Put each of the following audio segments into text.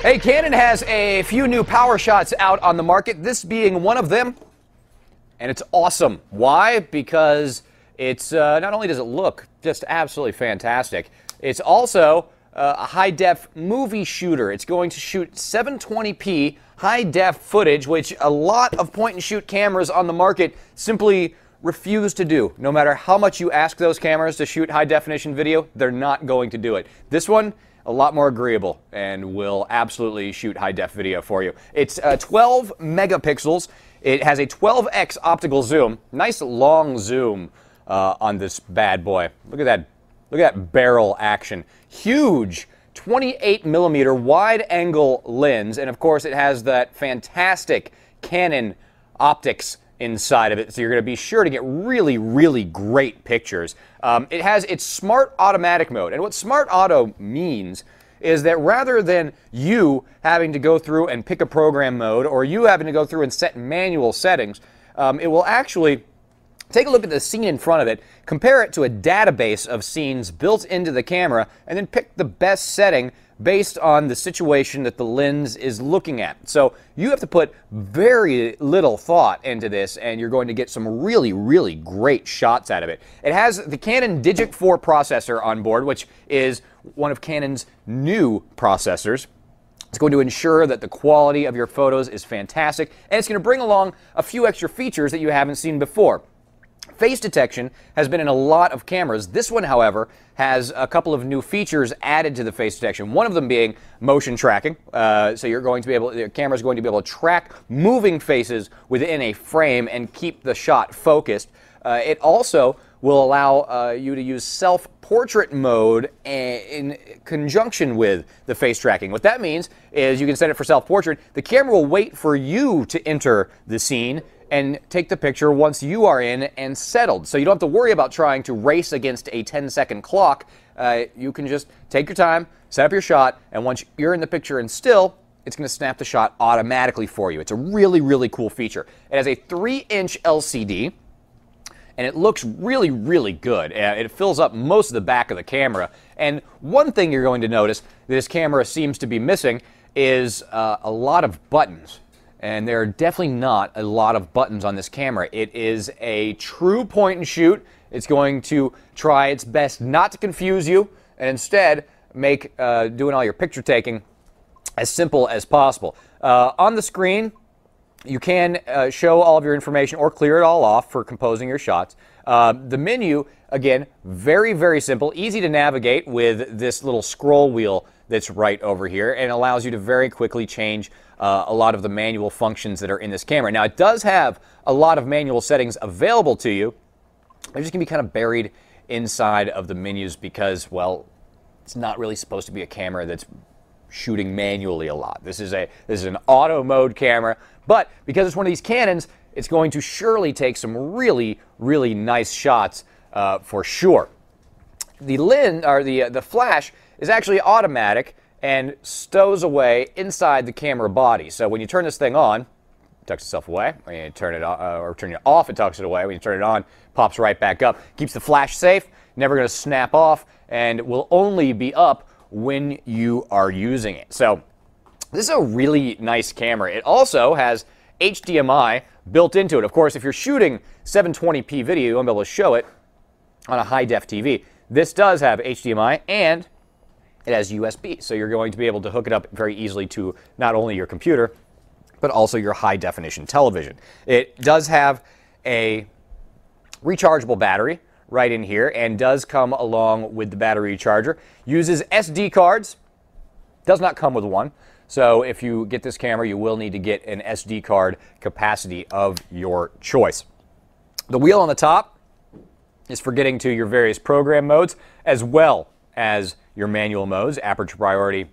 Hey, Canon has a few new power shots out on the market, this being one of them, and it's awesome. Why? Because it's not only does it look just absolutely fantastic, it's also a high-def movie shooter. It's going to shoot 720p high-def footage, which a lot of point-and-shoot cameras on the market simply refuse to do. No matter how much you ask those cameras to shoot high-definition video, they're not going to do it. This one, a lot more agreeable and will absolutely shoot high-def video for you. It's 12 megapixels. It has a 12x optical zoom. Nice long zoom on this bad boy. Look at that. Look at that barrel action. Huge 28 millimeter wide angle lens, and of course it has that fantastic Canon optics inside of it, so you're going to be sure to get really, really great pictures. It has its smart automatic mode, and what smart auto means is that rather than you having to go through and pick a program mode or you having to go through and set manual settings, it will actually take a look at the scene in front of it, compare it to a database of scenes built into the camera, and then pick the best setting based on the situation that the lens is looking at. So you have to put very little thought into this, and you're going to get some really, really great shots out of it. It has the Canon Digic 4 processor on board, which is one of Canon's new processors. It's going to ensure that the quality of your photos is fantastic, and it's going to bring along a few extra features that you haven't seen before. Face detection has been in a lot of cameras. This one, however, has a couple of new features added to the face detection. One of them being motion tracking. So you're going to be able, the camera's going to be able to track moving faces within a frame and keep the shot focused. It also will allow you to use self-portrait mode in conjunction with the face tracking. What that means is you can set it for self-portrait. The camera will wait for you to enter the scene and take the picture once you are in and settled. So you don't have to worry about trying to race against a 10-second clock. You can just take your time, set up your shot, and once you're in the picture and still, it's going to snap the shot automatically for you. It's a really, really cool feature. It has a 3-inch LCD, and it looks really, really good. It fills up most of the back of the camera. And one thing you're going to notice this camera seems to be missing is a lot of buttons. And there are definitely not a lot of buttons on this camera. It is a true point and shoot. It's going to try its best not to confuse you and instead make doing all your picture taking as simple as possible. On the screen, you can show all of your information or clear it all off for composing your shots. The menu, again, very, very simple, easy to navigate with this little scroll wheel that's right over here, and allows you to very quickly change a lot of the manual functions that are in this camera. Now, it does have a lot of manual settings available to you. They're just going to be kind of buried inside of the menus because, well, it's not really supposed to be a camera that's shooting manually a lot. This is an auto mode camera, but because it's one of these Canons, it's going to surely take some really, really nice shots for sure. The lens, or the flash, is actually automatic and stows away inside the camera body. So when you turn this thing on, it tucks itself away. When you turn it on, or turn it off, it tucks it away. When you turn it on, it pops right back up. Keeps the flash safe, never going to snap off, and will only be up when you are using it. So this is a really nice camera. It also has HDMI built into it. Of course, if you're shooting 720p video, you won't be able to show it on a high-def TV. This does have HDMI, and it has USB, so you're going to be able to hook it up very easily to not only your computer, but also your high-definition television. It does have a rechargeable battery right in here, and does come along with the battery charger. Uses SD cards, does not come with one. So if you get this camera, you will need to get an SD card capacity of your choice. The wheel on the top is for getting to your various program modes, as well as your manual modes, aperture priority,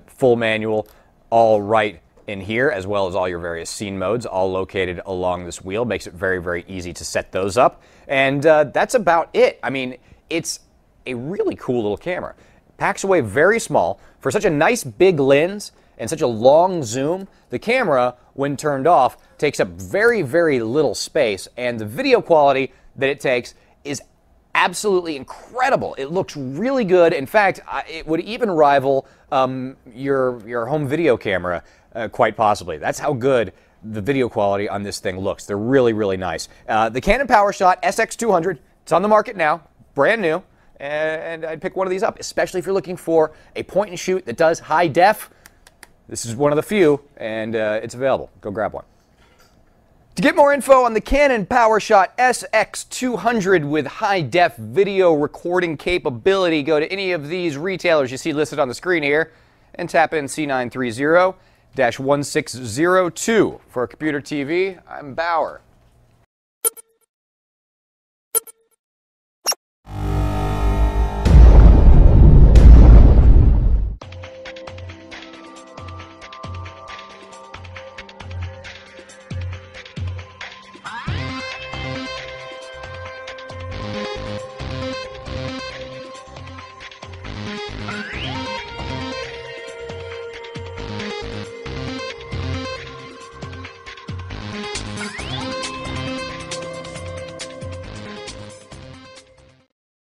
full manual, all right in here, as well as all your various scene modes, all located along this wheel. Makes it very, very easy to set those up. And that's about it. I mean, it's a really cool little camera. Packs away very small. For such a nice big lens and such a long zoom, the camera, when turned off, takes up very, very little space, and the video quality that it takes is absolutely incredible. It looks really good. In fact, it would even rival your home video camera, quite possibly. That's how good the video quality on this thing looks. They're really, really nice. The Canon Powershot SX200, it's on the market now, brand new, and I'd pick one of these up, especially if you're looking for a point and shoot that does high def. This is one of the few, and it's available. Go grab one. To get more info on the Canon Powershot SX200 with high-def video recording capability, go to any of these retailers you see listed on the screen here and tap in C930-1602. For Computer TV, I'm Bauer.